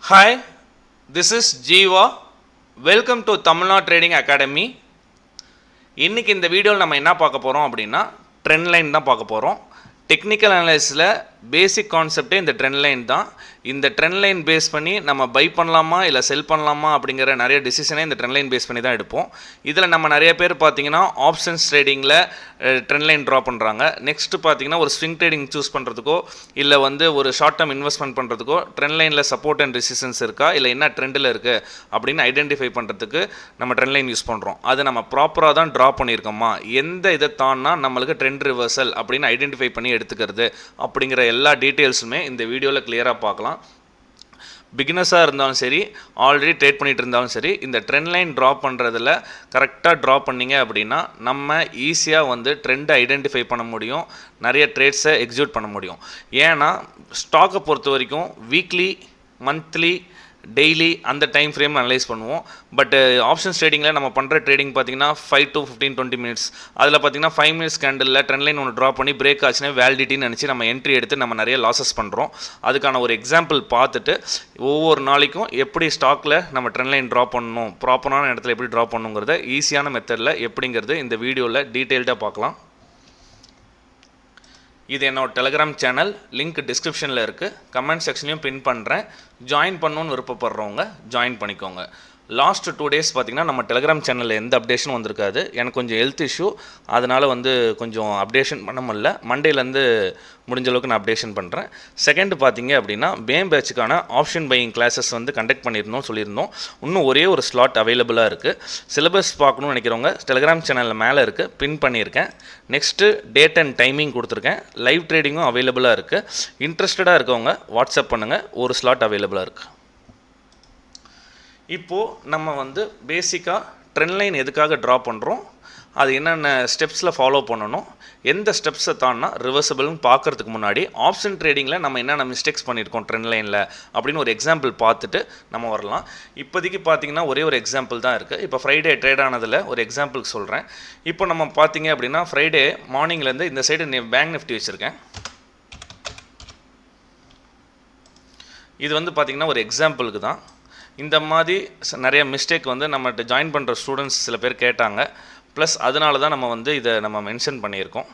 Hi, this is Jeeva. Welcome to Tamil Nadu Trading Academy. இன்னைக்கு இந்த வீடியோவில் நம்ம என்ன பார்க்க போகிறோம் அப்படின்னா ட்ரெண்ட் லைன் தான் பார்க்க போகிறோம். டெக்னிக்கல் அனலைஸில் பேசிக் கான்செப்டே இந்த ட்ரெண்ட் லைன் தான். இந்த ட்ரெண்ட் லைன் பேஸ் பண்ணி நம்ம பை பண்ணலாமா இல்லை செல் பண்ணலாமா அப்படிங்கிற நிறைய டிசிஷனே இந்த ட்ரெண்ட் லைன் பேஸ் பண்ணி தான் எடுப்போம். இதில் நம்ம நிறைய பேர் பார்த்தீங்கன்னா ஆப்ஷன்ஸ் ட்ரேடிங்கில் ட்ரெண்ட் லைன் ட்ரா பண்ணுறாங்க. நெக்ஸ்ட்டு பார்த்தீங்கன்னா ஒரு ஸ்விங் ட்ரேடிங் சூஸ் பண்ணுறதுக்கோ இல்லை ஒரு ஷார்ட் டேர்ம் இன்வெஸ்ட்மெண்ட் பண்ணுறதுக்கோ ட்ரெண்ட் லைனில் சப்போர்ட் அண்ட் ரெசிஸ்டன்ஸ் இருக்கா இல்லை என்ன ட்ரெண்டில் இருக்குது அப்படின்னு ஐடென்டிஃபை பண்ணுறதுக்கு நம்ம ட்ரெண்ட் லைன் யூஸ் பண்ணுறோம். அது நம்ம ப்ராப்பராக தான் ட்ரா பண்ணியிருக்கோமா, எந்த இதை தான்னா நம்மளுக்கு ட்ரெண்ட் ரிவர்சல் அப்படின்னு ஐடென்டிஃபை பண்ணி எடுத்துக்கிறது அப்படிங்கிற எல்லா டீட்டெயில்ஸுமே இந்த வீடியோவில் கிளியராக பார்க்கலாம். பிகினர்ஸாக இருந்தாலும் சரி, ஆல்ரெடி ட்ரேட் பண்ணிகிட்டு இருந்தாலும் சரி, இந்த ட்ரெண்ட் லைன் ட்ரா பண்ணுறதில் கரெக்டாக ட்ரா பண்ணிங்க அப்படின்னா நம்ம ஈஸியாக ட்ரெண்டை ஐடென்டிஃபை பண்ண முடியும், நிறைய ட்ரேட்ஸை எக்ஸிக்யூட் பண்ண முடியும். ஏன்னா ஸ்டாக்கை பொறுத்த வரைக்கும் வீக்லி, மந்த்லி, டெய்லி அந்த டைம் ஃப்ரேம் அனலைஸ் பண்ணுவோம். பட் ஆப்ஷன்ஸ் ட்ரேடிங்கில் நம்ம பண்ணுற ட்ரேடிங் பார்த்தீங்கன்னா 5 to 15-20 மினிட்ஸ். அதில் பார்த்தீங்கன்னா 5 மினிட்ஸ் கேண்டில் ட்ரெண்ட் லைன் ஒன்று ட்ரா பண்ணி பிரேக் ஆச்சுன்னா வேலிடிட்டின்னு நினச்சி நம்ம என்ட்ரி எடுத்து நம்ம நிறைய லாஸஸ் பண்ணுறோம். அதுக்கான ஒரு எக்ஸாம்பிள் பார்த்துட்டு ஒவ்வொரு நாளைக்கும் எப்படி ஸ்டாக்கில் நம்ம ட்ரெண்ட் லைன் ட்ரா பண்ணணும், ப்ராப்பரான இடத்துல எப்படி ட்ரா பண்ணணுங்கிறத ஈஸியான மெத்தடில் எப்படிங்கிறது இந்த வீடியோவில் டீட்டெயில்டாக பார்க்கலாம். இது என்னோட டெலிகிராம் சேனல், லிங்க் டிஸ்கிரிப்ஷனில் இருக்குது, கமெண்ட் செக்ஷன்லையும் பின் பண்ணுறேன். ஜாயின் பண்ணணுன்னு விருப்பப்படுறவங்க ஜாயின் பண்ணிக்கோங்க. லாஸ்ட் 2 days பார்த்திங்கன்னா நம்ம டெலிகிராம் சேனலில் எந்த அப்டேஷனும் வந்திருக்காது. எனக்கு கொஞ்சம் ஹெல்த் இஷ்யூ, அதனால் கொஞ்சம் அப்டேஷன் பண்ண முடியல. மண்டேலேருந்து முடிஞ்ச அளவுக்கு நான் அப்டேஷன் பண்ணுறேன். செகண்ட் பார்த்திங்க அப்படின்னா பேம் பேட்சுக்கான ஆப்ஷன் பையிங் கிளாஸஸ் கண்டக்ட் சொல்லியிருந்தோம். இன்னும் ஒரே ஒரு ஸ்லாட் அவைலபிளாக இருக்குது. சிலபஸ் பார்க்கணும்னு நினைக்கிறவங்க டெலிகிராம் சேனலில் மேலே இருக்குது, பின் பண்ணியிருக்கேன். நெக்ஸ்ட்டு டேட் அண்ட் டைமிங் கொடுத்துருக்கேன். லைவ் ட்ரேடிங்கும் அவைலபிளாக இருக்குது. இன்ட்ரெஸ்டடாக இருக்கவங்க வாட்ஸ்அப் பண்ணுங்கள், ஒரு ஸ்லாட் அவைலபிளாக இருக்குது. இப்போது நம்ம பேசிக்காக ட்ரெண்ட் லைன் எதுக்காக ட்ரா பண்ணுறோம், அது என்னென்ன ஸ்டெப்ஸில் ஃபாலோ பண்ணணும், எந்த ஸ்டெப்ஸை தான்னா ரிவர்சபிள்னு பார்க்குறதுக்கு முன்னாடி ஆப்ஷன் ட்ரேடிங்கில் நம்ம என்னென்ன மிஸ்டேக்ஸ் பண்ணியிருக்கோம் ட்ரெண்ட் லைனில் அப்படின்னு ஒரு எக்ஸாம்பிள் பார்த்துட்டு நம்ம வரலாம். இப்போதைக்கு பார்த்திங்கன்னா ஒரே ஒரு எக்ஸாம்பிள் தான் இருக்குது. இப்போ ஃப்ரைடே ட்ரேட் ஆனதில் ஒரு எக்ஸாம்பிளுக்கு சொல்கிறேன். இப்போ நம்ம பார்த்திங்க அப்படின்னா ஃப்ரைடே மார்னிங்லேருந்து இந்த சைடு பேங்க் நிஃப்டி வச்சுருக்கேன். இது பார்த்திங்கன்னா ஒரு எக்ஸாம்பிளுக்கு தான். இந்த மாதிரி நிறைய மிஸ்டேக் நம்மகிட்ட ஜாயின் பண்ணுற ஸ்டூடெண்ட்ஸ் சில பேர் கேட்டாங்க. ப்ளஸ் அதனால தான் நம்ம இதை நம்ம மென்ஷன் பண்ணியிருக்கோம்.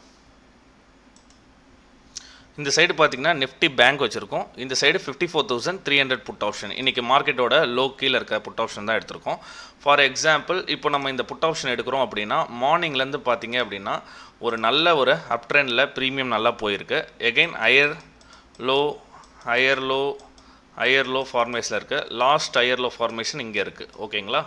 இந்த சைடு பார்த்திங்கன்னா நிஃப்டி பேங்க் வச்சுருக்கோம். இந்த சைடு 54,300 புட் ஆப்ஷன். இன்றைக்கி மார்க்கெட்டோட லோ கீழே இருக்க புட் ஆப்ஷன் தான் எடுத்திருக்கோம். ஃபார் எக்ஸாம்பிள் இப்போ நம்ம இந்த புட் ஆப்ஷன் எடுக்கிறோம் அப்படின்னா மார்னிங்லேருந்து பார்த்திங்க அப்படின்னா ஒரு நல்ல ஒரு அப் ட்ரெண்டில் ப்ரீமியம் நல்லா போயிருக்கு. எகெயின் ஹையர் லோ ஃபார்மேஷனில் இருக்குது. லாஸ்ட் ஹையர் லோ ஃபார்மேஷன் இங்கே இருக்குது. ஓகேங்களா?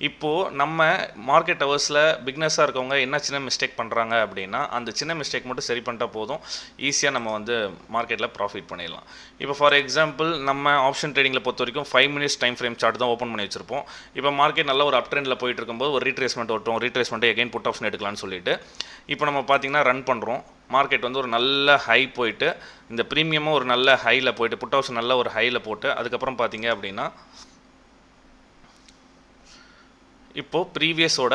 இப்போது நம்ம மார்க்கெட் ஹவர்ஸில் பிக்னஸாக இருக்கவங்க என்ன சின்ன மிஸ்டேக் பண்ணுறாங்க அப்படின்னா அந்த சின்ன மிஸ்டேக் மட்டும் சரி பண்ணிட்டா போதும், ஈஸியாக நம்ம மார்க்கெட்டில் ப்ராஃபிட் பண்ணிடலாம். இப்போ ஃபார் எக்ஸாம்பிள் நம்ம ஆப்ஷன் ட்ரேடிங்கில் பொறுத்த வரைக்கும் 5 மினிட்ஸ் டைம் ஃப்ரேம் சார்ட் தான் ஓப்பன் பண்ணி வச்சிருப்போம். இப்போ மார்க்கெட் நல்ல ஒரு அப் ட்ரெண்டில் போயிட்டு இருக்கும்போது ஒரு ரீட்ரேஸ்மெண்ட் எகைன் புட் ஆப்ஷன் எடுக்கலாம்னு சொல்லிட்டு இப்போ நம்ம பார்த்திங்கன்னா ரன் பண்ணுறோம். மார்க்கெட் ஒரு நல்ல ஹை போயிட்டு இந்த ப்ரீமியமும் ஒரு நல்ல ஹையில் போயிட்டு புட் ஆப்ஷன் நல்ல ஒரு ஹையில் போட்டு அதுக்கப்புறம் பார்த்திங்க அப்படின்னா இப்போது ப்ரீவியஸோட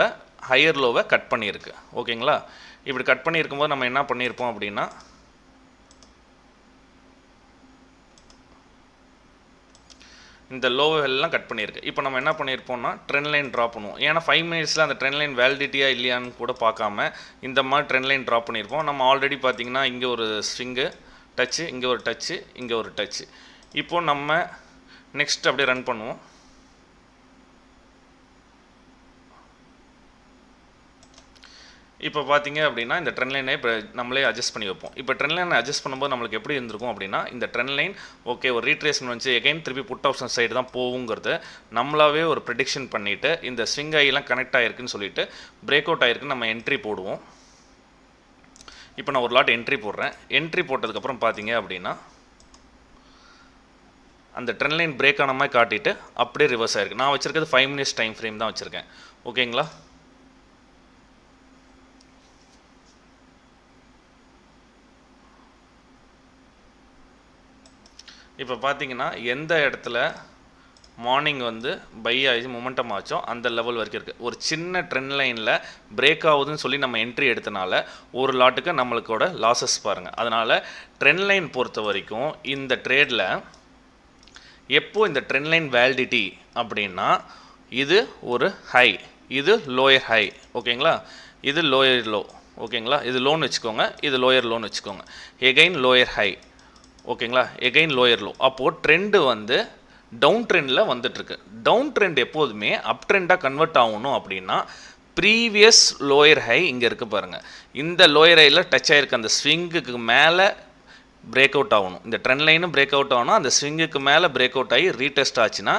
ஹையர் லோவை கட் பண்ணியிருக்கு. ஓகேங்களா? இப்படி கட் பண்ணியிருக்கும்போது நம்ம என்ன பண்ணியிருப்போம் அப்படின்னா இந்த லோவெல்லாம் கட் பண்ணியிருக்கு. இப்போ நம்ம என்ன பண்ணியிருப்போம்னா ட்ரெண்ட் லைன் ட்ரா பண்ணுவோம். ஏன்னா 5 மினிட்ஸில் அந்த ட்ரெண்ட் லைன் வேலிடிட்டியாக இல்லையான்னு கூட பார்க்காம இந்த மாதிரி ட்ரெண்ட் லைன் ட்ரா பண்ணியிருப்போம். நம்ம ஆல்ரெடி பார்த்திங்கன்னா இங்கே ஒரு ஸ்விங்கு டச்சு, இங்கே ஒரு டச்சு, இங்கே ஒரு டச்சு. இப்போது நம்ம நெக்ஸ்ட் அப்படியே ரன் பண்ணுவோம். இப்போ பார்த்திங்க அப்படின்னா இந்த ட்ரெண்ட் லைனை இப்போ நம்மளே அட்ஜஸ்ட் பண்ணி வைப்போம். இப்போ ட்ரெண்ட் லைனை அட்ஜஸ்ட் பண்ணும்போது நம்மளுக்கு எப்படி இருந்திருக்கும் அப்படின்னா இந்த ட்ரெண்ட் லைன் ஓகே ஒரு ரீட்ரேஸ்மெண்ட் வச்சு எகைன் திருப்பி புட் ஆப்ஷன் சைடு தான் போகுங்கிறது நம்மளாவே ஒரு ப்ரெடிக்ஷன் பண்ணிவிட்டு இந்த ஸ்விங் ஆகிலாம் கனெக்ட் ஆகிருக்குன்னு சொல்லிட்டு பிரேக் அவுட் ஆகிருக்குன்னு நம்ம என்ட்ரி போடுவோம். இப்போ நான் ஒரு லாட் என்ட்ரி போடுறேன். என்ட்ரி போட்டதுக்கப்புறம் பார்த்திங்க அப்படின்னா அந்த ட்ரெண்ட் லைன் பிரேக் ஆன மாதிரி காட்டிட்டு அப்படியே ரிவர்ஸ் ஆகிருக்கு. நான் வச்சுருக்கிறது 5 மினிட்ஸ் டைம் ஃப்ரேம் தான் வச்சுருக்கேன். ஓகேங்களா? இப்போ பார்த்தீங்கன்னா எந்த இடத்துல மார்னிங் பை ஆகி மொமெண்டம் ஆச்சோ அந்த லெவல் வரைக்கும் இருக்குது. ஒரு சின்ன ட்ரெண்ட் லைனில் பிரேக் ஆகுதுன்னு சொல்லி நம்ம என்ட்ரி எடுத்தனால ஒரு லாட்டுக்கு நம்மளுக்கோட லாஸஸ் பாருங்கள். அதனால் ட்ரெண்ட் லைன் பொறுத்த வரைக்கும் இந்த ட்ரேடில் எப்போ இந்த ட்ரெண்ட் லைன் வேலிடிட்டி அப்படின்னா இது ஒரு ஹை, இது லோயர் ஹை, ஓகேங்களா, இது லோயர் லோ, ஓகேங்களா, இது லோன்னு வச்சுக்கோங்க, இது லோயர் லோன்னு வச்சுக்கோங்க, எகைன் லோயர் ஹை, ஓகேங்களா, எகைன் லோயர் லோ. அப்போது ட்ரெண்டு வந்து டவுன் ட்ரெண்டில் வந்துட்டுருக்கு. டவுன் ட்ரெண்ட் எப்போதுமே அப் ட்ரெண்டாக கன்வெர்ட் ஆகணும் அப்படின்னா ப்ரீவியஸ் லோயர் ஹை இங்கே இருக்குது பாருங்கள், இந்த லோயர் ஹையில் டச் ஆகிருக்கு அந்த ஸ்விங்குக்கு மேலே பிரேக் அவுட் ஆகணும். இந்த ட்ரெண்ட் லைனும் பிரேக் அவுட் ஆகணும், அந்த ஸ்விங்குக்கு மேலே பிரேக் அவுட் ஆகி ரீடெஸ்ட் ஆச்சுன்னா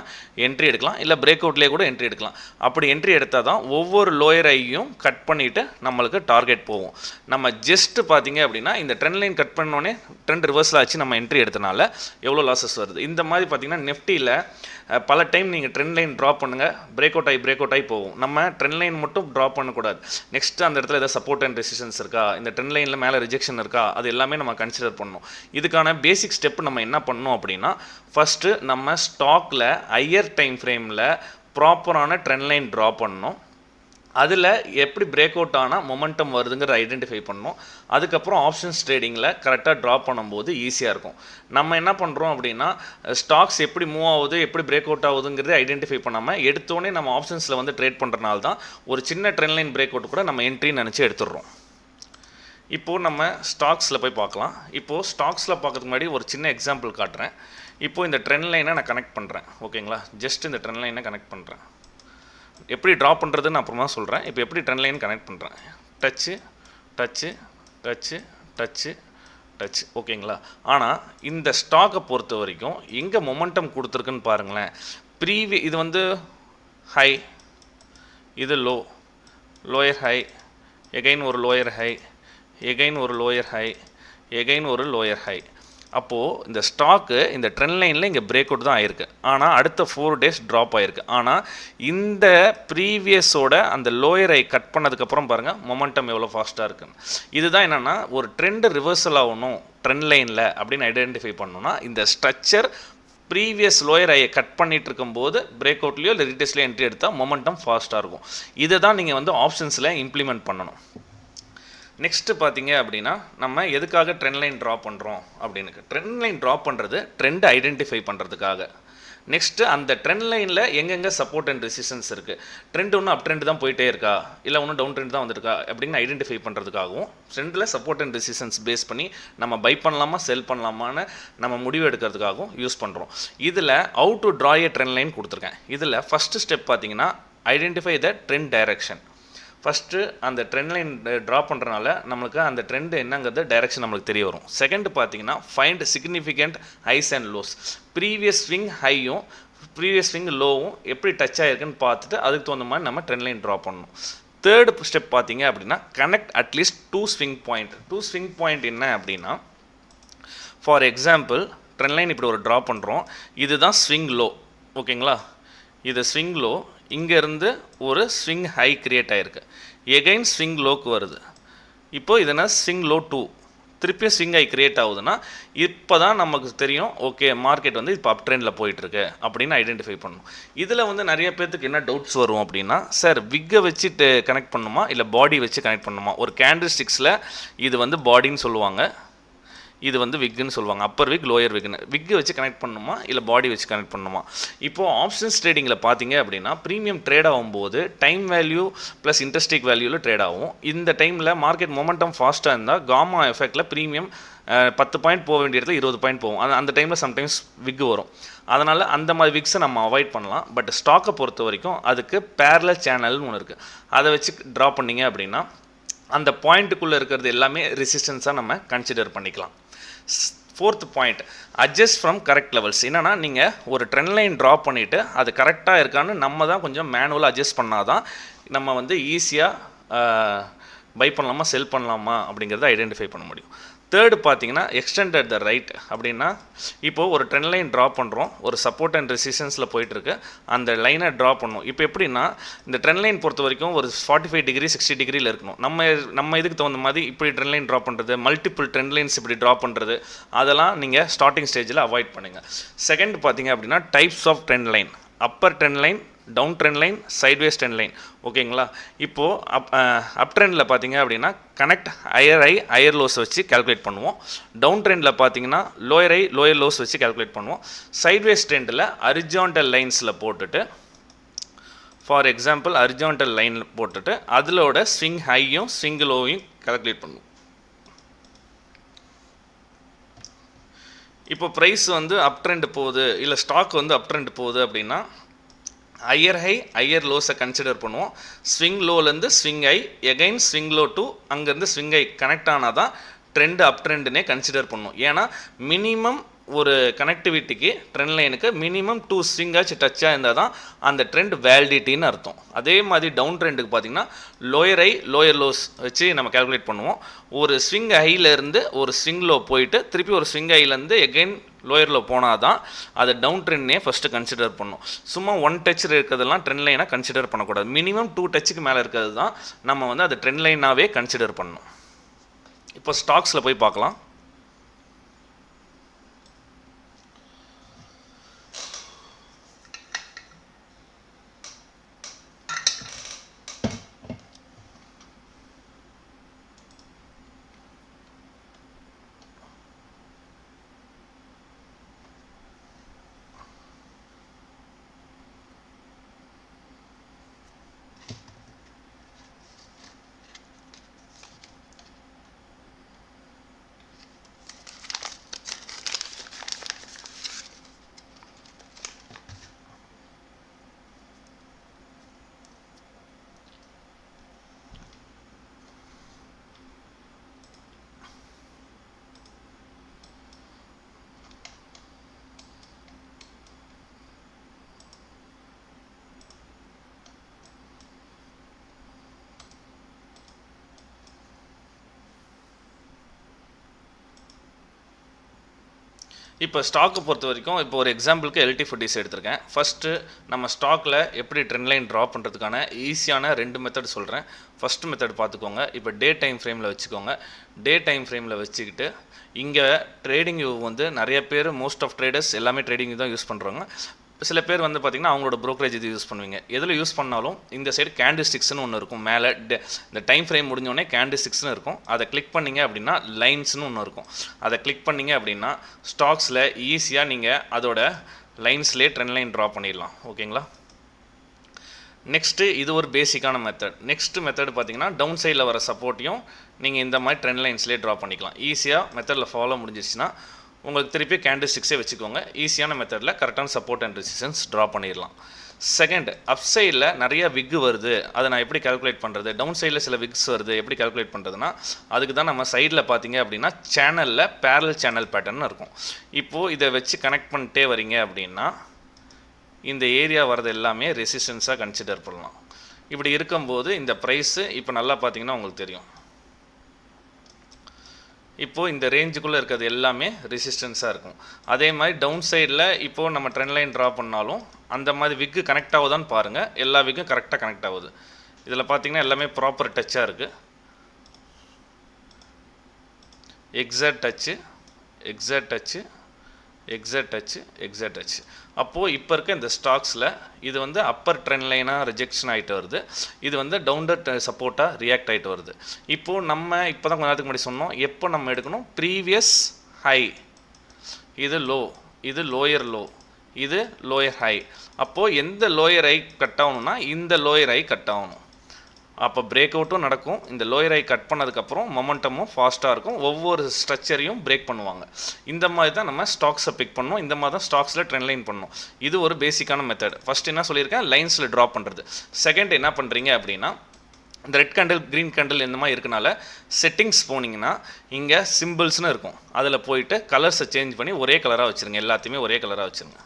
என்ட்ரி எடுக்கலாம், இல்லை பிரேக் அவுட்லேயே கூட என்ட்ரி எடுக்கலாம். அப்படி என்ட்ரி எடுத்தால் தான் ஒவ்வொரு லோயர் ஐயும் கட் பண்ணிவிட்டு நம்மளுக்கு டார்கெட் போகும். நம்ம ஜஸ்ட்டு பார்த்தீங்க அப்படின்னா இந்த ட்ரெண்ட் லைன் கட் பண்ணோடனே ட்ரெண்ட் ரிவர்ஸில் ஆச்சு நம்ம என்ட்ரி எடுத்தனால எவ்வளோ லாஸஸ் வருது. இந்த மாதிரி பார்த்தீங்கன்னா நெஃப்டியில் பல டைம் நீங்கள் ட்ரெண்ட் லைன் ட்ராப் பண்ணுங்கள், பிரேக் அவுட் ஆகி போகும். நம்ம ட்ரெண்ட் லைன் மட்டும் ட்ராப் பண்ணக்கூடாது, நெக்ஸ்ட் அந்த இடத்துல ஏதாவது சப்போர்ட் அண்ட் ரெசிஸ்டன்ஸ் இருக்கா, இந்த ட்ரெண்ட் லைனில் மேலே ரிஜெக்ஷன் இருக்கா, அது எல்லாமே நம்ம கன்சிடர் பண்ணணும். இதுக்கான பேசிக் ஸ்டெப் நம்ம என்ன பண்ணணும் அப்படின்னா, ஃபஸ்ட்டு நம்ம ஸ்டாக்கில் ஹையர் டைம் ஃப்ரேமில் ப்ராப்பரான ட்ரெண்ட் லைன் ட்ரா பண்ணணும். அதில் எப்படி பிரேக் அவுட் ஆனால் மொமெண்டம் வருதுங்கிற ஐடென்டிஃபை பண்ணணும். அதுக்கப்புறம் ஆப்ஷன்ஸ் ட்ரேடிங்கில் கரெக்டாக ட்ராப் பண்ணும்போது ஈஸியாக இருக்கும். நம்ம என்ன பண்ணுறோம் அப்படின்னா ஸ்டாக்ஸ் எப்படி மூவ் ஆகுது, எப்படி பிரேக் அவுட் ஆகுதுங்கிறத ஐடென்டிஃபை பண்ணாமல் எடுத்தோடனே நம்ம ஆப்ஷன்ஸில் வந்து ட்ரேட் பண்ணுறனால தான் ஒரு சின்ன ட்ரெண்ட் லைன் பிரேக் அவுட் கூட நம்ம என்ட்ரின்னு நினச்சி எடுத்துடுறோம். இப்போது நம்ம ஸ்டாக்ஸில் போய் பார்க்கலாம். இப்போது ஸ்டாக்ஸில் பார்க்கறதுக்கு முன்னாடி ஒரு சின்ன எக்ஸாம்பிள் காட்டுறேன். இப்போது இந்த ட்ரெண்ட் லைனை நான் கனெக்ட் பண்ணுறேன், ஓகேங்களா, ஜஸ்ட் இந்த ட்ரெண்ட் லைனை கனெக்ட் பண்ணுறேன். எப்படி ட்ரா பண்ணுறதுன்னு அப்புறமா சொல்கிறேன். இப்போ எப்படி ட்ரெண்ட் லைன் கனெக்ட் பண்ணுறேன், Dutch Dutch Dutch Dutch touch, ஓகேங்களா. ஆனால் இந்த ஸ்டாக்கை பொறுத்த வரைக்கும் எங்கே மொமெண்டம் கொடுத்துருக்குன்னு பாருங்களேன். இது வந்து ஹை, இது லோ, லோயர் ஹை, எகைன் ஒரு லோயர் ஹை, எகைன் ஒரு லோயர் ஹை, எகைன் ஒரு லோயர் ஹை. அப்போது இந்த ஸ்டாக்கு இந்த ட்ரெண்ட் லைனில் இங்கே பிரேக் அவுட் தான் ஆயிருக்கு, ஆனால் அடுத்த 4 days ட்ராப் ஆகிருக்கு. ஆனால் இந்த ப்ரீவியஸோட அந்த லோயர் ஐ கட் பண்ணதுக்கப்புறம் பாருங்கள் மொமெண்டம் எவ்வளோ ஃபாஸ்ட்டாக இருக்குன்னு. இதுதான் என்னென்னா ஒரு ட்ரெண்டு ரிவர்சல் ஆகணும் ட்ரெண்ட் லைனில் அப்படின்னு ஐடென்டிஃபை பண்ணணும்னா இந்த ஸ்ட்ரக்சர் ப்ரீவியஸ் லோயர் ஐயை கட் பண்ணிகிட்டு இருக்கும்போது பிரேக் அவுட்லேயோ இல்லை ரீடெஸ்ட்லேயோ என்ட்ரி எடுத்தால் மொமெண்டம் ஃபாஸ்ட்டாக இருக்கும். இதை தான் நீங்கள் வந்து ஆப்ஷன்ஸில் இம்ப்ளிமெண்ட் பண்ணணும். நெக்ஸ்ட்டு பார்த்தீங்க அப்படின்னா நம்ம எதுக்காக ட்ரெண்ட் லைன் ட்ரா பண்ணுறோம் அப்படின்னு, ட்ரெண்ட் லைன் ட்ரா பண்ணுறது ட்ரெண்ட் ஐடென்டிஃபை பண்ணுறதுக்காக. நெக்ஸ்ட்டு அந்த ட்ரெண்ட் லைனில் எங்கெங்கே சப்போர்ட் அண்ட் ரெசிஸ்டன்ஸ் இருக்குது, ட்ரெண்ட் ஒன்று அப் ட்ரெண்ட் தான் போயிட்டே இருக்கா, இல்லை ஒன்றும் டவுன் ட்ரெண்ட் தான் வந்துருக்கா அப்படின்னு ஐடென்டிஃபை பண்ணுறதுக்காகவும் ட்ரெண்டில் சப்போர்ட் அண்ட் ரெசிஸ்டன்ஸ் பேஸ் பண்ணி நம்ம பை பண்ணலாமா செல் பண்ணலாமான்னு நம்ம முடிவு எடுக்கிறதுக்காகவும் யூஸ் பண்ணுறோம். இதில் how to draw A trend line கொடுத்துருக்கேன். இதில் ஃபஸ்ட்டு ஸ்டெப் பார்த்தீங்கன்னா identify the trend direction. First அந்த ட்ரெண்ட் லைன் ட்ரா பண்ணுறனால நம்மளுக்கு அந்த ட்ரெண்டு என்னங்கிறது டைரெக்ஷன் நம்மளுக்கு தெரிய வரும். செகண்ட் பார்த்தீங்கன்னா find significant highs and lows. Previous swing ஹையும் ப்ரீவியஸ் ஸ்விங் லோவும் எப்படி டச் ஆகிருக்குன்னு பார்த்துட்டு அதுக்கு தகுந்த மாதிரி நம்ம ட்ரெண்ட் லைன் ட்ரா பண்ணணும். தேர்ட் ஸ்டெப் பார்த்தீங்க அப்படின்னா connect at least 2 swing point. 2 swing point என்ன அப்படின்னா, ஃபார் எக்ஸாம்பிள் ட்ரெண்ட் லைன் இப்படி ஒரு ட்ரா பண்ணுறோம், இதுதான் ஸ்விங் லோ, ஓகேங்களா, இது ஸ்விங் லோ, இங்கேருந்து ஒரு ஸ்விங் ஹை கிரியேட் ஆகிருக்கு, எகைன் ஸ்விங் லோக்கு வருது. இப்போது இதனா ஸ்விங் லோ 2, திருப்பியும் ஸ்விங் ஹை கிரியேட் ஆகுதுன்னா இப்போ தான் நமக்கு தெரியும் ஓகே மார்க்கெட் வந்து இப்போ அப் ட்ரெண்டில் போயிட்டுருக்கு அப்படின்னு ஐடென்டிஃபை பண்ணணும். இதில் வந்து நிறைய பேர்த்துக்கு என்ன டவுட்ஸ் வரும் அப்படின்னா, சார் விக்கை வச்சுட்டு கனெக்ட் பண்ணணுமா இல்லை பாடி வச்சு கனெக்ட் பண்ணணுமா? ஒரு கேண்டில் ஸ்டிக்ஸில் இது வந்து பாடின்னு சொல்லுவாங்க, இது வந்து விக்குன்னு சொல்லுவாங்க, அப்பர் விக் லோயர் விக்னு. விக்கு வச்சு கனெக்ட் பண்ணணுமா இல்லை பாடி வச்சு கனெக்ட் பண்ணணுமா? இப்போது ஆப்ஷன்ஸ் ட்ரேடிங்கில் பார்த்தீங்க அப்படின்னா ப்ரீமியம் ட்ரேட் ஆகும்போது டைம் வேல்யூ ப்ளஸ் இன்ட்ரெஸ்டிக் வேல்யூவில் ட்ரேட் ஆகும். இந்த டைமில் மார்க்கெட் மொமெண்டம் ஃபாஸ்ட்டாக இருந்தால் காமா எஃபெக்டில் ப்ரீமியம் 10 பாயிண்ட் போக வேண்டிய இடத்துல 20 பாயிண்ட் போகும். அந்த டைமில் சம்டைம்ஸ் விக்கு வரும். அதனால் அந்த மாதிரி விக்ஸை நம்ம அவாய்ட் பண்ணலாம். பட் ஸ்டாக்கை பொறுத்த வரைக்கும் அதுக்கு பேரலல் சேனல்னு ஒன்று இருக்குது, அதை வச்சு ட்ரா பண்ணிங்க அப்படின்னா அந்த பாயிண்ட்டுக்குள்ளே இருக்கிறது எல்லாமே ரெசிஸ்டன்ஸாக நம்ம கன்சிடர் பண்ணிக்கலாம். Fourth point adjust from correct levels. என்னென்னா நீங்கள் ஒரு ட்ரெண்ட் லைன் ட்ரா பண்ணிவிட்டு அது கரெக்டாக இருக்கான்னு நம்ம தான் கொஞ்சம் மேனுவலாக அட்ஜஸ்ட் பண்ணால் தான் நம்ம வந்து ஈஸியாக பை பண்ணலாமா செல் பண்ணலாமா அப்படிங்கிறத ஐடென்டிஃபை பண்ண முடியும். தேர்டு பார்த்தீங்கன்னா எக்ஸ்டெண்டட் த ரைட். அப்படின்னா இப்போது ஒரு ட்ரெண்ட் லைன் ட்ரா பண்ணுறோம், ஒரு சப்போர்ட் அண்ட் ரெசிஸ்டன்ஸில் போயிட்டுருக்கு, அந்த லைனை ட்ரா பண்ணணும். இப்போ எப்படின்னா இந்த ட்ரெண்ட் லைன் பொறுத்த வரைக்கும் ஒரு 45 டிகிரி 60 டிகிரியில் இருக்கணும். நம்ம இதுக்கு தகுந்த மாதிரி இப்படி ட்ரெண்ட் லைன் ட்ரா பண்ணுறது, மல்டிபிள் ட்ரெண்ட் லைன்ஸ் இப்படி ட்ரா பண்ணுறது, அதெல்லாம் நீங்கள் ஸ்டார்டிங் ஸ்டேஜில் அவாய்ட் பண்ணுங்கள். செகண்ட் பார்த்தீங்க அப்படின்னா types of trend line. Upper trend line, down trend line, sideways trend line. ஓகேங்களா? இப்போது அப் ட்ரெண்டில் பார்த்தீங்க அப்படின்னா connect higher high higher lows வச்சு கால்குலேட் பண்ணுவோம். டவுன் ட்ரெண்டில் பார்த்தீங்கன்னா லோயர் ஹை லோயர் லோஸ் வச்சு கால்குலேட் பண்ணுவோம். சைட்வேஸ் ட்ரெண்டில் ஹரிசாண்டல் லைன்ஸில் போட்டுட்டு, ஃபார் எக்ஸாம்பிள் ஹரிசாண்டல் லைன் போட்டுட்டு அதிலோட ஸ்விங் ஹையும் ஸ்விங் லோவையும் கால்குலேட் பண்ணுவோம். இப்போ ப்ரைஸ் வந்து அப் ட்ரெண்ட் போகுது, இல்லை ஸ்டாக் வந்து அப் ட்ரெண்ட் போகுது அப்படின்னா ஹையர் ஹை ஹையர் லோஸை கன்சிடர் பண்ணுவோம். ஸ்விங் லோலேருந்து swing high, again swing low to அங்கேருந்து ஸ்விங் ஹை கனெக்ட் ஆனால் தான் ட்ரெண்டு அப் ட்ரெண்டுனே கன்சிடர் பண்ணுவோம். ஏன்னா மினிமம் ஒரு கனெக்டிவிட்டிக்கு ட்ரெண்ட் லைனுக்கு மினிமம் 2 ஸ்விங் ஆச்சு டச்சாக இருந்தால் தான் அந்த ட்ரெண்ட் வேலிடிட்டின்னு அர்த்தம். அதே மாதிரி டவுன் ட்ரெண்டுக்கு பார்த்திங்கன்னா லோயர் ஹை லோயர் லோஸ் வச்சு நம்ம கால்குலேட் பண்ணுவோம். ஒரு ஸ்விங் ஹையிலேருந்து ஒரு ஸ்விங் லோ போயிட்டு திருப்பி ஒரு ஸ்விங் ஹையிலேருந்து எகைன் லோயரில் போனால் தான் அதை டவுன் ட்ரெண்ட்னே ஃபஸ்ட்டு கன்சிடர் பண்ணும். சும்மா 1 டச் இருக்கிறதெல்லாம் ட்ரெண்ட் லைனாக கன்சிடர் பண்ணக்கூடாது. மினிமம் 2 டச்சுக்கு மேலே இருக்கிறது தான் நம்ம வந்து அதை ட்ரெண்ட் லைனாகவே கன்சிடர் பண்ணணும். இப்போ ஸ்டாக்ஸில் போய் பார்க்கலாம். இப்போ ஸ்டாக்கை பொறுத்த வரைக்கும் இப்போ ஒரு எக்ஸாம்பிளுக்கு எல்டி ஃபுட்டிஸ் எடுத்திருக்கேன். ஃபஸ்ட்டு நம்ம ஸ்டாக்கில் எப்படி ட்ரெண்ட் லைன் ட்ரா பண்ணுறதுக்கான ஈஸியான 2 மெத்தட் சொல்கிறேன். ஃபஸ்ட்டு மெத்தட் பார்த்துக்கோங்க. இப்போ டே டைம் ஃப்ரேமில் வச்சுக்கோங்க. டே டைம் ஃப்ரேமில் வச்சுக்கிட்டு இங்கே ட்ரேடிங் வியூ வந்து நிறைய பேர் மோஸ்ட் ஆஃப் ட்ரேடர்ஸ் எல்லாமே ட்ரேடிங் தான் யூஸ் பண்ணுறாங்க. சில பேர் வந்து பார்த்திங்கன்னா அவங்களோட ப்ரோக்கரேஜ் இது யூஸ் பண்ணுவீங்க. எதில் யூஸ் பண்ணாலும் இந்த சைடு கேண்டில்ஸ்டிக்ஸ்னு ஒன்று இருக்கும். மேலே இந்த டைம் ஃப்ரேம் முடிஞ்சோடனே கேண்டில்ஸ்டிக்ஸ்னு இருக்கும். அதை கிளிக் பண்ணிங்க அப்படின்னா லைன்ஸ்னு ஒன்று இருக்கும். அதை கிளிக் பண்ணிங்க அப்படின்னா ஸ்டாக்ஸில் ஈஸியாக நீங்கள் அதோட லைன்ஸ்லேயே ட்ரெண்ட் லைன் ட்ரா பண்ணிடலாம். ஓகேங்களா? நெக்ஸ்ட்டு இது ஒரு பேசிக்கான மெத்தட். நெக்ஸ்ட் மெத்தட் பார்த்திங்கன்னா டவுன் சைடில் வர சப்போர்ட்டையும் நீங்கள் இந்த மாதிரி ட்ரெண்ட் லைன்ஸ்லேயே ட்ரா பண்ணிக்கலாம். ஈஸியாக மெத்தடில் ஃபாலோ முடிஞ்சிச்சுன்னா உங்களுக்கு திருப்பி கேண்டில்ஸ்டிக்ஸே வச்சுக்கோங்க. ஈஸியான மெத்தடில் கரெக்டான சப்போர்ட் அண்ட் ரெசிஸ்டன்ஸ் ட்ரா பண்ணிடலாம். செகண்ட், அப் சைடில் நிறைய விக் வருது, அதை நான் எப்படி கால்குலேட் பண்ணுறது? டவுன் சைடில் சில விக்ஸ் வருது, எப்படி கால்குலேட் பண்ணுறதுன்னா அதுக்கு தான் நம்ம சைடில் பார்த்தீங்க அப்படின்னா சேனலில் பேரல் சேனல் பேட்டர்ன் இருக்கும். இப்போது இதை வச்சு கனெக்ட் பண்ணிட்டே வரீங்க அப்படின்னா இந்த ஏரியா வரது எல்லாமே ரெசிஸ்டன்ஸாக கன்சிடர் பண்ணலாம். இப்படி இருக்கும்போது இந்த ப்ரைஸு இப்போ நல்லா பார்த்தீங்கன்னா உங்களுக்கு தெரியும். இப்போது இந்த ரேஞ்சுக்குள்ளே இருக்கிறது எல்லாமே ரெசிஸ்டன்ஸாக இருக்கும். அதே மாதிரி டவுன் சைடில் இப்போது நம்ம ட்ரெண்ட் லைன் ட்ரா பண்ணாலும் அந்த மாதிரி விக்கு கனெக்ட் ஆகுதான்னு பாருங்கள். எல்லா விக்கும் கரெக்டாக கனெக்ட் ஆகுது. இதில் பார்த்தீங்கன்னா எல்லாமே ப்ராப்பர் டச்சாக இருக்குது. Exact touch, exact touch, exact touch, exact touch. அப்போது இப்போ இருக்க இந்த ஸ்டாக்ஸில் இது வந்து அப்பர் ட்ரெண்ட் லைனாக ரிஜெக்ஷன் ஆகிட்டு வருது. இது வந்து டவுன்வர் சப்போர்ட்டாக ரியாக்ட் ஆகிட்டு வருது. இப்போது நம்ம இப்போ தான் கொஞ்ச நேரத்துக்கு முன்னாடி சொன்னோம், எப்போ நம்ம எடுக்கணும்? ப்ரீவியஸ் ஹை, இது லோ, இது லோயர் லோ, இது லோயர் ஹை. அப்போது எந்த லோயர் ஹை கட் ஆகணும்னா இந்த லோயர் ஹை கட் ஆகணும். அப்போ பிரேக் அவுட்டும் நடக்கும். இந்த லோயர் ஹை கட் பண்ணதுக்கப்புறம் மொமெண்டமும் ஃபாஸ்ட்டாக இருக்கும். ஒவ்வொரு ஸ்ட்ரக்சரையும் பிரேக் பண்ணுவாங்க. இந்த மாதிரி தான் நம்ம ஸ்டாக்ஸை பிக் பண்ணணும். இந்த மாதிரி தான் ஸ்டாக்ஸில் ட்ரெண்ட் லைன் பண்ணணும். இது ஒரு பேசிக்கான மெத்தட். ஃபஸ்ட் என்ன சொல்லியிருக்கேன்? லைன்ஸில் ட்ரா பண்ணுறது. செகண்ட் என்ன பண்ணுறீங்க அப்படின்னா இந்த ரெட் கேண்டில் க்ரீன் கேண்டில் இந்த மாதிரி இருக்கனால செட்டிங்ஸ் போனீங்கன்னா இங்கே சிம்பிள்ஸ்னு இருக்கும். அதில் போயிட்டு கலர்ஸை சேஞ்ச் பண்ணி ஒரே கலராக வச்சுருங்க. எல்லாத்தையுமே ஒரே கலராக வச்சுருங்க.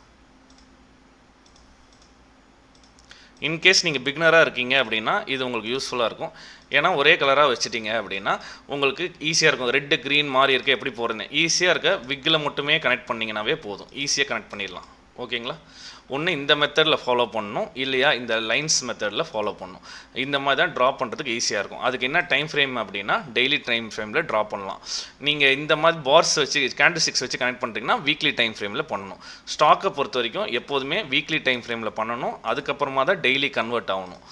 இன்கேஸ் நீங்கள் பிகினராக இருக்கீங்க அப்படின்னா இது உங்களுக்கு யூஸ்ஃபுல்லாக இருக்கும். ஏன்னா ஒரே கலராக வச்சுட்டிங்க அப்படின்னா உங்களுக்கு ஈஸியாக இருக்கும். ரெட்டு க்ரீன் மாதிரி இருக்க எப்படி போடுறேன் ஈஸியாக இருக்க விக்கில் மட்டுமே கனெக்ட் பண்ணிங்கனாவே போதும். ஈஸியாக கனெக்ட் பண்ணிடலாம். ஓகேங்களா? ஒன்று இந்த மெத்தடில் ஃபாலோ பண்ணணும், இல்லையா இந்த லைன்ஸ் மெத்தடில் ஃபாலோ பண்ணணும். இந்த மாதிரி தான் ட்ரா பண்ணுறதுக்கு ஈஸியாக இருக்கும். அதுக்கு என்ன டைம் ஃப்ரேம் அப்படின்னா டெய்லி டைம் ஃப்ரேமில் ட்ரா பண்ணலாம். நீங்கள் இந்த மாதிரி பார்ஸ் வச்சு கேண்டில் ஸ்டிக்ஸ் வச்சு கனெக்ட் பண்ணுறீங்கன்னா வீக்லி டைம் ஃப்ரேமில் பண்ணணும். ஸ்டாக்கை பொறுத்த வரைக்கும் எப்போதுமே வீக்லி டைம் ஃப்ரேமில் பண்ணணும், அதுக்கப்புறமா தான் டெய்லி கன்வெர்ட் ஆகணும்.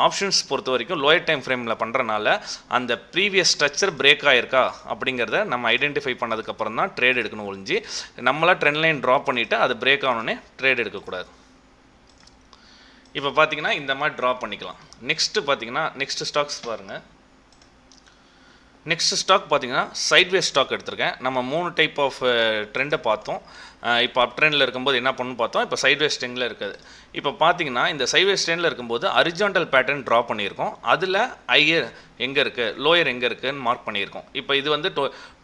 ஆப்ஷன்ஸ் பொறுத்த வரைக்கும் லோயர் டைம் ஃப்ரேமில் பண்ணுறனால அந்த ப்ரீவியஸ் ஸ்ட்ரக்சர் பிரேக் ஆகிருக்கா அப்படிங்கிறத நம்ம ஐடென்டிஃபை பண்ணதுக்கப்புறம் தான் ட்ரேட் எடுக்கணும். ஒழிஞ்சு நம்மளாக ட்ரெண்ட் லைன் ட்ரா பண்ணிவிட்டு அது பிரேக் ஆகணுன்னே ட்ரேட் எடுக்கக்கூடாது. இப்போ பார்த்தீங்கன்னா இந்த மாதிரி ட்ரா பண்ணிக்கலாம். நெக்ஸ்ட்டு பார்த்தீங்கன்னா நெக்ஸ்ட் ஸ்டாக்ஸ் பாருங்கள். நெக்ஸ்ட் ஸ்டாக் பார்த்தீங்கன்னா சைட்வேஸ் ஸ்டாக் எடுத்திருக்கேன். நம்ம 3 டைப் ஆஃப் ட்ரெண்டை பார்த்தோம். இப்போ அப் ட்ரெண்டில் இருக்கும்போது என்ன பண்ணணும் பார்த்தோம், இப்போ சைட்வேஸ் ட்ரெண்டில் இருக்குது. இப்போ பார்த்தீங்கன்னா இந்த சைட்வேஸ் ட்ரெண்டில் இருக்கும்போது ஹரிசாண்டல் பேட்டர்ன் ட்ரா பண்ணியிருக்கோம். அதில் ஹையர் எங்கே இருக்குது, லோயர் எங்கே இருக்குதுன்னு மார்க் பண்ணியிருக்கோம். இப்போ இது வந்து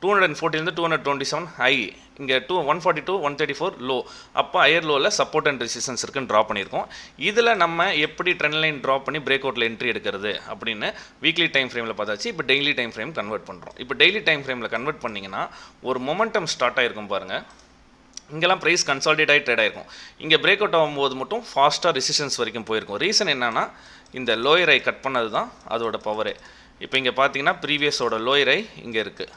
240 227 ஹை, இங்கே 142 134 லோ. அப்போ ஹையர் லோவில் சப்போர்ட் அண்ட் ரெசிஸ்டன்ஸ் இருக்குன்னு ட்ரா பண்ணியிருக்கோம். இதில் நம்ம எப்படி ட்ரெண்ட் லைன் ட்ரா பண்ணி பிரேக் அவுட்டில் என்ட்ரி எடுக்கிறது அப்படின்னு வீக்லி டைம் ஃப்ரேமில் பார்த்தாச்சு. இப்போ டெய்லி டைம் ஃப்ரேம் கன்வெர்ட் பண்ணுறோம். இப்போ டெய்லி டைம் ஃப்ரேமில் கன்வெர்ட் பண்ணிங்கன்னா ஒரு மொமெண்டம் ஸ்டார்ட் ஆகிருக்கும் பாருங்கள். இங்கெல்லாம் ப்ரைஸ் கன்சாலிடேட் ஆகி ட்ரேட் ஆகிருக்கும். இங்கே பிரேக் அவுட் ஆகும்போது மட்டும் ஃபாஸ்ட்டாக ரெசிஸ்டன்ஸ் வரைக்கும் போயிருக்கும். ரீசன் என்னன்னா இந்த லோயர் ஐ கட் பண்ணது தான் அதோட பவரே. இப்போ இங்கே பார்த்தீங்கன்னா ப்ரீவியஸோட லோயர் ஐ இங்கே இருக்குது.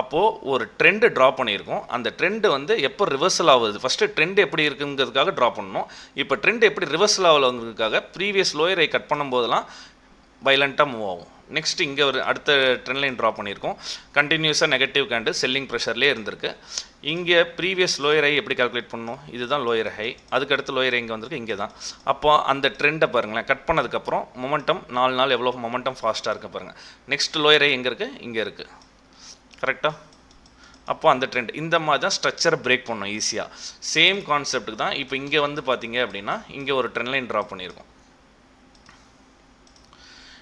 அப்போது ஒரு ட்ரெண்டு ட்ரா பண்ணியிருக்கோம். அந்த ட்ரெண்டு வந்து எப்போ ரிவர்சல் ஆகுது, ஃபஸ்ட்டு ட்ரெண்ட் எப்படி இருக்குங்கிறதுக்காக ட்ரா பண்ணணும். இப்போ ட்ரெண்ட் எப்படி ரிவர்சல் ஆகுதுங்கிறதுக்காக ப்ரீவியஸ் லோயர் ஐ கட் பண்ணும்போதெல்லாம் வைலண்ட்டாக மூவ் ஆகும். நெக்ஸ்ட் இங்கே ஒரு அடுத்த ட்ரெண்ட் லைன் ட்ரா பண்ணியிருக்கோம். கண்டினியூஸாக நெகட்டிவ் கேண்டு செல்லிங் ப்ரெஷர்லேயே இருந்திருக்கு. இங்கே ப்ரீவியஸ் லோயர் ஹை எப்படி கால்குலேட் பண்ணணும், இதுதான் லோயர் ஹை. அதுக்கடுத்து லோயர் ஹை இங்கே வந்திருக்கு, இங்கே தான். அப்போ அந்த ட்ரெண்டை பாருங்களேன், கட் பண்ணதுக்கப்புறம் மொமெண்டம் 4 நாள் எவ்வளோ மொமெண்டம் ஃபாஸ்ட்டாக இருக்குது பாருங்கள். நெக்ஸ்ட் லோயர் ஹை எங்கே இருக்குது, இங்கே இருக்குது. கரெக்டாக? அப்போ அந்த ட்ரெண்ட் இந்த மாதிரி தான் ஸ்ட்ரக்சரை பிரேக் பண்ணணும் ஈஸியாக. சேம் கான்செப்ட்டுக்கு தான் இப்போ இங்கே வந்து பார்த்தீங்க அப்படின்னா இங்கே ஒரு ட்ரெண்ட் லைன் ட்ரா பண்ணியிருக்கோம்.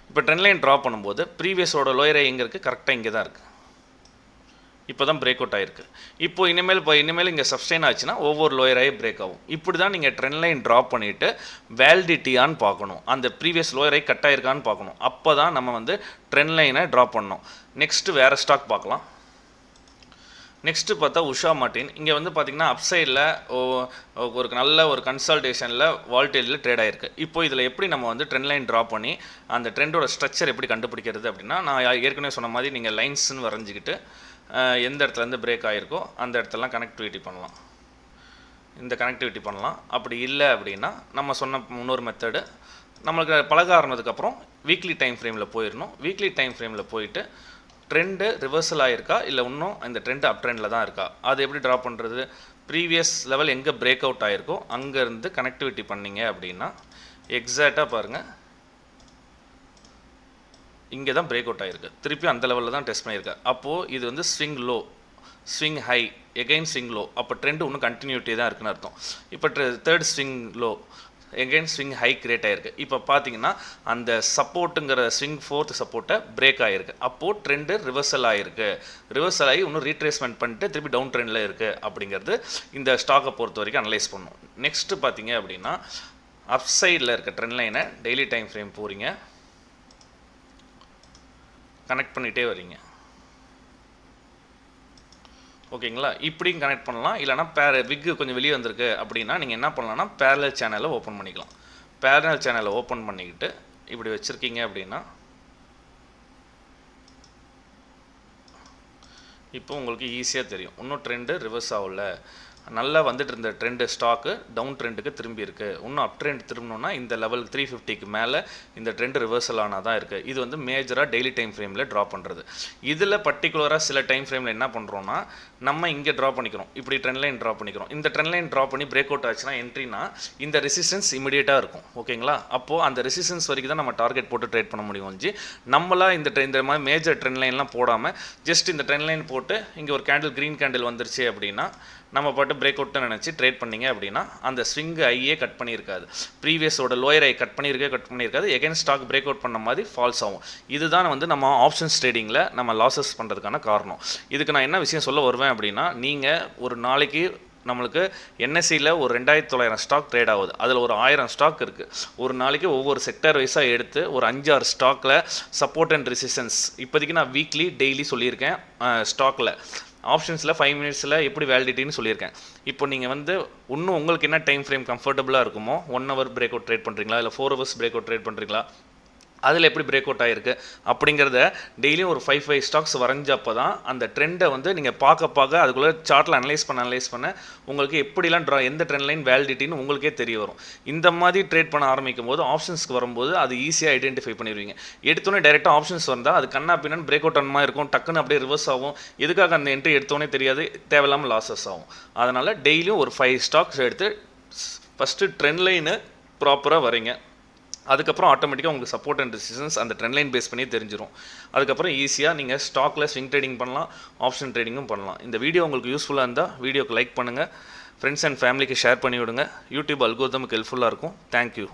இப்போ ட்ரெண்ட் லைன் ட்ரா பண்ணும்போது ப்ரீவியஸோட லோயர் எங்கே இருக்குது, கரெக்டாக இங்கே தான் இருக்குது. இப்போ தான் பிரேக் அவுட் ஆகிருக்கு. இப்போ இனிமேல் இங்கே சப்ஸ்டைன் ஆச்சுன்னா ஒவ்வொரு லோயராகவே பிரேக் ஆகும். இப்படி தான் நீங்கள் ட்ரெண்ட் லைன் ட்ரா பண்ணிவிட்டு வேலிடிட்டியான்னு பார்க்கணும், அந்த ப்ரீவியஸ் லோயரை கட் ஆகிருக்கான்னு பார்க்கணும். அப்போ தான் நம்ம வந்து ட்ரெண்ட் லைனை ட்ரா பண்ணணும். நெக்ஸ்ட்டு வேறு ஸ்டாக் பார்க்கலாம். நெக்ஸ்ட்டு பார்த்தா உஷா மார்ட்டின். இங்கே வந்து பார்த்திங்கன்னா அப்சைடில் ஒரு நல்ல ஒரு கன்சால்டேஷனில் வால்டேஜில் ட்ரேட் ஆகிருக்கு. இப்போ இதில் எப்படி நம்ம வந்து ட்ரெண்ட் லைன் ட்ரா பண்ணி அந்த ட்ரெண்டோட ஸ்ட்ரக்சர் எப்படி கண்டுபிடிக்கிறது அப்படின்னா, நான் ஏற்கனவே சொன்ன மாதிரி நீங்கள் லைன்ஸ்ன்னு வரைஞ்சிக்கிட்டு எந்த இடத்துலேருந்து பிரேக் ஆகிருக்கோ அந்த இடத்துலலாம் கனெக்டிவிட்டி பண்ணலாம். இந்த கனெக்டிவிட்டி பண்ணலாம். அப்படி இல்லை அப்படின்னா நம்ம சொன்ன இன்னொரு மெத்தடு, நம்மளுக்கு பழக ஆரம்பிச்சதுக்கப்புறம் வீக்லி டைம் ஃப்ரேமில் போயிடணும். வீக்லி டைம் ஃப்ரேமில் போயிட்டு ட்ரெண்டு ரிவர்சல் ஆகிருக்கா இல்லை இன்னும் இந்த ட்ரெண்டு அப் ட்ரெண்டில் தான் இருக்கா, அது எப்படி ட்ரா பண்ணுறது, ப்ரீவியஸ் லெவல் எங்கே பிரேக் அவுட் ஆகிருக்கோ அங்கேருந்து கனெக்டிவிட்டி பண்ணிங்க அப்படின்னா எக்ஸாக்டாக பாருங்கள் இங்கே தான் பிரேக் அவுட் ஆகிருக்கு. திருப்பி அந்த லெவலில் தான் டெஸ்ட் பண்ணியிருக்கேன். அப்போது இது வந்து swing low, swing high, again swing low. அப்போ ட்ரெண்டு இன்னும் கண்டினியூட்டி தான் இருக்குன்னு அர்த்தம். இப்போ third swing low, again swing high create ஆகிருக்கு. இப்போ பார்த்தீங்கன்னா அந்த சப்போர்ட்டுங்கிற ஸ்விங் ஃபோர்த் சப்போர்ட்டை பிரேக் ஆகிருக்கு. அப்போது ட்ரெண்டு ரிவர்சல் ஆகிருக்கு. ரிவர்சல் ஆகி இன்னும் ரீட்ரேஸ்மெண்ட் பண்ணிட்டு திருப்பி டவுன் ட்ரெண்டில் இருக்குது அப்படிங்கிறது இந்த ஸ்டாக்கை பொறுத்த வரைக்கும் அனலைஸ் பண்ணணும். நெக்ஸ்ட்டு பார்த்தீங்க அப்படின்னா அப் சைடில் இருக்க ட்ரெண்ட் லைனை டெய்லி டைம் ஃப்ரேம் போகிறீங்க, கனெக்ட் பண்ணிகிட்டே வரீங்க. ஓகேங்களா? இப்படியும் கனெக்ட் பண்ணலாம். இல்லைனா விக்கு கொஞ்சம் வெளியே வந்திருக்கு அப்படின்னா நீங்கள் என்ன பண்ணலாம்னா பேரலல் சேனலை ஓப்பன் பண்ணிக்கலாம். பேரலல் சேனலை ஓப்பன் பண்ணிக்கிட்டு இப்படி வச்சுருக்கீங்க அப்படின்னா இப்போ உங்களுக்கு ஈஸியாக தெரியும். இன்னும் ட்ரெண்டு ரிவர்ஸ் ஆகல, நல்லா வந்துட்டு இருந்த ட்ரெண்டு ஸ்டாக்கு டவுன் ட்ரெண்டுக்கு திரும்பி இருக்குது. இன்னும் அப் ட்ரெண்ட் திரும்பணுன்னா இந்த லெவல் 350க்கு மேலே இந்த ட்ரெண்ட் ரிவர்சல் ஆனால் தான் இருக்குது. இது வந்து மேஜராக டெய்லி டைம் ஃப்ரேமில் ட்ரா பண்ணுறது. இதில் பர்டிகுலராக சில டைம் ஃப்ரேமில் என்ன பண்ணுறோன்னா நம்ம இங்கே ட்ரா பண்ணிக்கிறோம், இப்படி ட்ரெண்ட் லைன் ட்ரா பண்ணிக்கிறோம். இந்த ட்ரெண்ட் லைன் ட்ரா பண்ணி பிரேக் அவுட் ஆச்சுன்னா என்ட்ரினா இந்த ரெசிஸ்டன்ஸ் இமீடியட்டாக இருக்கும். ஓகேங்களா? அப்போது அந்த ரெசிஸ்டன்ஸ் வரைக்கும் தான் நம்ம டார்கெட் போட்டு ட்ரேட் பண்ண முடியும். நம்மளா இந்த மாதிரி மேஜர் ட்ரெண்ட் லைன்லாம் போடாமல் ஜஸ்ட் இந்த ட்ரெண்ட் லைன் போட்டு இங்கே ஒரு கேண்டில் க்ரீன் கேண்டில் வந்துருச்சு அப்படின்னா நம்ம பாட்டு பிரேக் அவுட்னு நினச்சி ட்ரேட் பண்ணிங்க அப்படின்னா அந்த ஸ்விங் ஐயே கட் பண்ணியிருக்காது, ப்ரீவியஸோட லோயர் ஐ கட் பண்ணியிருக்காது, எகைன் ஸ்டாக் பிரேக் அவுட் பண்ண மாதிரி ஃபால்ஸ் ஆகும். இதுதான் வந்து நம்ம ஆப்ஷன்ஸ் ட்ரேடிங்கில் நம்ம லாஸஸ் பண்ணுறதுக்கான காரணம். இதுக்கு நான் என்ன விஷயம் சொல்ல வருவேன் அப்படின்னா, நீங்கள் ஒரு நாளைக்கு நம்மளுக்கு என்எஸ்சியில் ஒரு 2900 ஸ்டாக் ட்ரேட் ஆகுது, அதில் ஒரு 1000 ஸ்டாக் இருக்குது. ஒரு நாளைக்கு ஒவ்வொரு செக்டர் வைஸாக எடுத்து ஒரு 5-6 ஸ்டாக்கில் சப்போர்ட் அண்ட் ரெசிஸ்டன்ஸ், இப்போதைக்கு நான் வீக்லி டெய்லி சொல்லியிருக்கேன் ஸ்டாக்கில் ஆப்ஷன்ஸில் 5 மினிட்ஸில் எப்படி வேலிடிட்டின்னு சொல்லியிருக்கேன். இப்போ நீங்கள் வந்து இன்னும் உங்களுக்கு என்ன டைம் ஃப்ரேம் கம்ஃபர்டபுளாக இருக்குமோ 1 ஹவர் பிரேக் அவுட் ட்ரேட் பண்ணுறீங்களா இல்லை 4 ஹவர்ஸ் பிரேக் அவுட் ட்ரேட் பண்ணுறீங்களா, அதில் எப்படி பிரேக் அவுட் ஆகிருக்கு அப்படிங்கிறத டெய்லியும் ஒரு 5 ஸ்டாக்ஸ் வரைஞ்சப்போ தான் அந்த ட்ரெண்டை வந்து நீங்கள் பார்க்க அதுக்குள்ளே சார்ட்டில் அனலைஸ் பண்ண உங்களுக்கு எப்படிலாம் எந்த ட்ரெண்ட் லைன் வேலிடிட்டின்னு உங்களுக்கே தெரிய வரும். இந்த மாதிரி ட்ரேட் பண்ண ஆரம்பிக்கும் போது ஆப்ஷன்ஸ்க்கு வரும்போது அது ஈஸியாக ஐடென்டிஃபை பண்ணிடுவீங்க. எடுத்தோன்னே டேரெக்டாக ஆப்ஷன்ஸ் வந்தால் அது கண்ணா பின்னான்னு பிரேக் அவுட் ஆன இருக்கும், டக்குன்னு அப்படியே ரிவர்ஸ் ஆகும். எதுக்காக அந்த என்ட்ரி எடுத்தோன்னே தெரியாது, தேவையில்லாமல் லாஸஸ் ஆகும். அதனால் டெய்லியும் ஒரு 5 ஸ்டாக்ஸ் எடுத்து ஃபஸ்ட்டு ட்ரெண்ட் லைனு ப்ராப்பராக வரைங்க. அதுக்கப்புறம் ஆட்டோமேட்டிக்காக உங்களுக்கு சப்போர்ட் அண்ட் ரெசிஸ்டன்ஸ் அந்த ட்ரெண்ட் லைன் பேஸ் பண்ணி தெரிஞ்சிடும். அதுக்கப்புறம் ஈஸியாக நீங்கள் ஸ்டாக்கில் ஸ்விங் ட்ரேடிங் பண்ணலாம், ஆப்ஷன் ட்ரேடிங்கும் பண்ணலாம். இந்த வீடியோ உங்களுக்கு யூஸ்ஃபுல்லாக இருந்தால் வீடியோக்கு லைக் பண்ணுங்கள், ஃப்ரெண்ட்ஸ் அண்ட் ஃபேமிலிக்கு ஷேர் பண்ணி விடுங்க. யூடியூப் அல்கோரிதமுக்கு ஹெல்ப்ஃபுல்லாக இருக்கும். தேங்க்யூ.